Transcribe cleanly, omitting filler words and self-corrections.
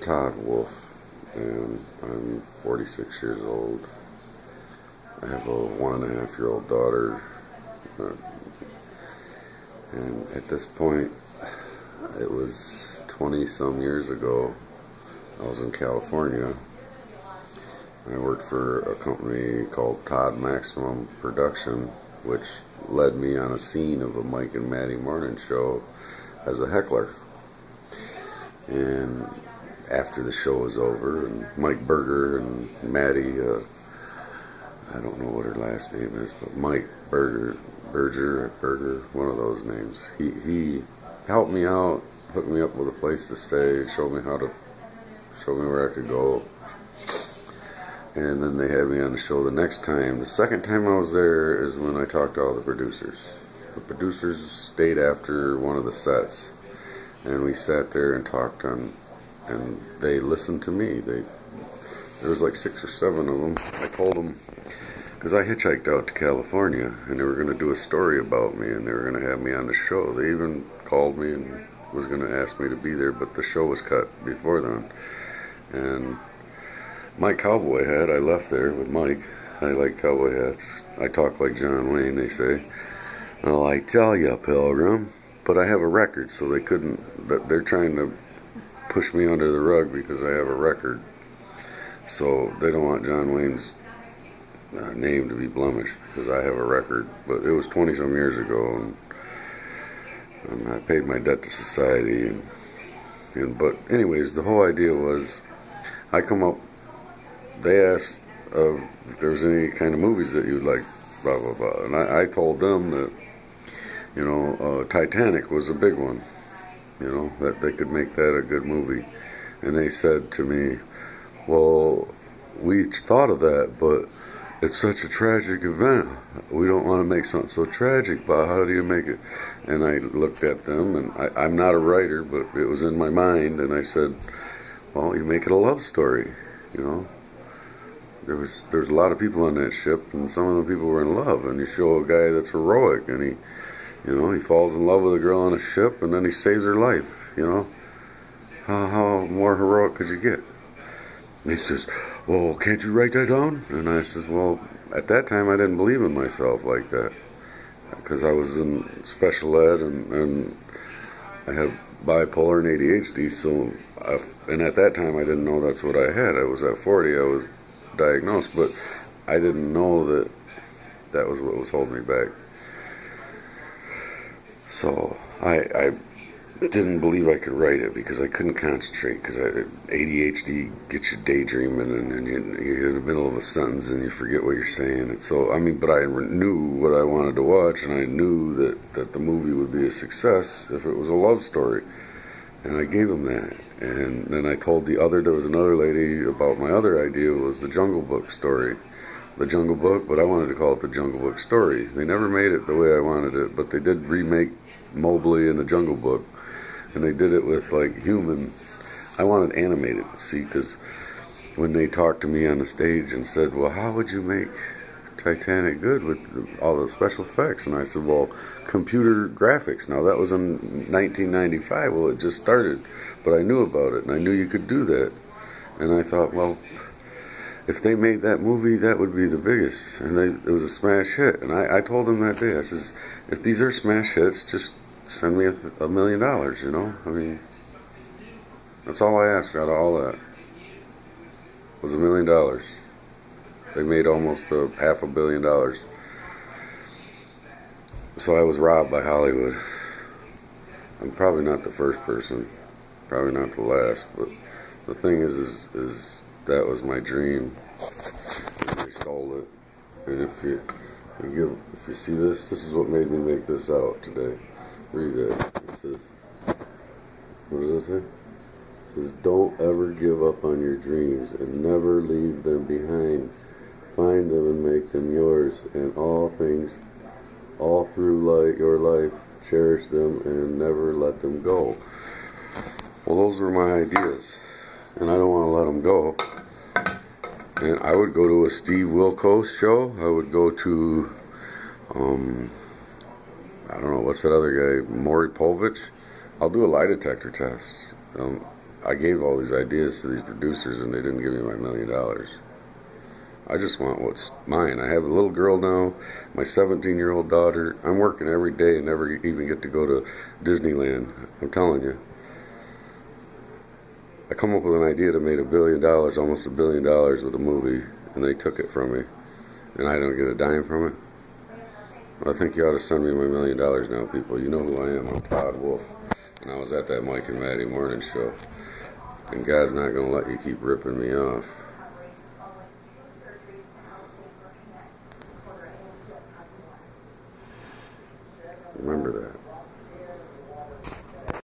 TODD Wolf, and I'm 46 years old. I have a 1.5-year-old daughter, and at this point, it was 20-some years ago. I was in California. I worked for a company called TODD Maximum Production, which led me on a scene of a Mike and Maddie morning show as a heckler. And after the show was over, and Mike Berger and Maddie, I don't know what her last name is, but Mike Berger, one of those names. He helped me out, hooked me up with a place to stay, showed me where I could go. And then they had me on the show the next time. The second time I was there is when I talked to all the producers. The producers stayed after one of the sets, and we sat there and talked and they listened to me. There was like 6 or 7 of them. I told them, because I hitchhiked out to California, and they were going to do a story about me, and they were going to have me on the show. They even called me and was going to ask me to be there, but the show was cut before then. And my cowboy hat, I left there with Mike. I like cowboy hats. I talk like John Wayne, they say. Well, I tell you, Pilgrim. But I have a record, so they couldn't. They're trying to push me under the rug because I have a record. So they don't want John Wayne's name to be blemished because I have a record. But it was 20-some years ago, and I paid my debt to society. But anyways, the whole idea was, I come up. They asked if there was any kind of movies that you'd like, blah, blah, blah. And I told them that, you know, Titanic was a big one, you know, that they could make that a good movie. And they said to me, well, we thought of that, but it's such a tragic event. We don't want to make something so tragic, but how do you make it? And I looked at them, and I'm not a writer, but it was in my mind, and I said, well, you make it a love story, you know. There's a lot of people on that ship, and some of the people were in love, and you show a guy that's heroic, and he falls in love with a girl on a ship, and then he saves her life, you know. How more heroic could you get? And he says, well, can't you write that down? And I says, well, at that time I didn't believe in myself like that, because I was in special ed, and I have bipolar and ADHD, so and at that time I didn't know that's what I had. I was at 40, I was diagnosed, but I didn't know that was what was holding me back. So I didn't believe I could write it because I couldn't concentrate, because ADHD gets you daydreaming, and you're in the middle of a sentence and you forget what you're saying. And so, I mean, but I knew what I wanted to watch, and I knew that the movie would be a success if it was a love story. And I gave them that. And then I told there was another lady about my other idea, was the Jungle Book story. The Jungle Book, but I wanted to call it the Jungle Book story. They never made it the way I wanted it, but they did remake Mowgli in the Jungle Book. And they did it with, like, human. I wanted animated, see, because when they talked to me on the stage and said, well, how would you make Titanic good with all the special effects? And I said, well, computer graphics. Now, that was in 1995. Well, it just started, but I knew about it, and I knew you could do that. And I thought, well, if they made that movie, that would be the biggest. And it was a smash hit. And I told them that day, I says, if these are smash hits, just send me $1 million, you know? I mean, that's all I asked out of all that, was $1 million. They made almost $500 million. So I was robbed by Hollywood. I'm probably not the first person, probably not the last, but the thing is that was my dream. And they stole it. And if you see this is what made me make this out today. Read that. It says, what does it say? It says, don't ever give up on your dreams and never leave them behind. Find them and make them yours, and all things, all through your life, cherish them and never let them go. Well, those were my ideas, and I don't want to let them go. And I would go to a Steve Wilkos show. I would go to, I don't know, what's that other guy, Maury Povich? I'll do a lie detector test. I gave all these ideas to these producers and they didn't give me my $1 million. I just want what's mine. I have a little girl now, my 17-year-old daughter. I'm working every day and never even get to go to Disneyland. I'm telling you. I come up with an idea to make $1 billion, almost $1 billion with a movie, and they took it from me. And I don't get a dime from it. Well, I think you ought to send me my $1 million now, people. You know who I am. I'm TODD Wolf. And I was at that Mike and Maddie morning show. And God's not going to let you keep ripping me off.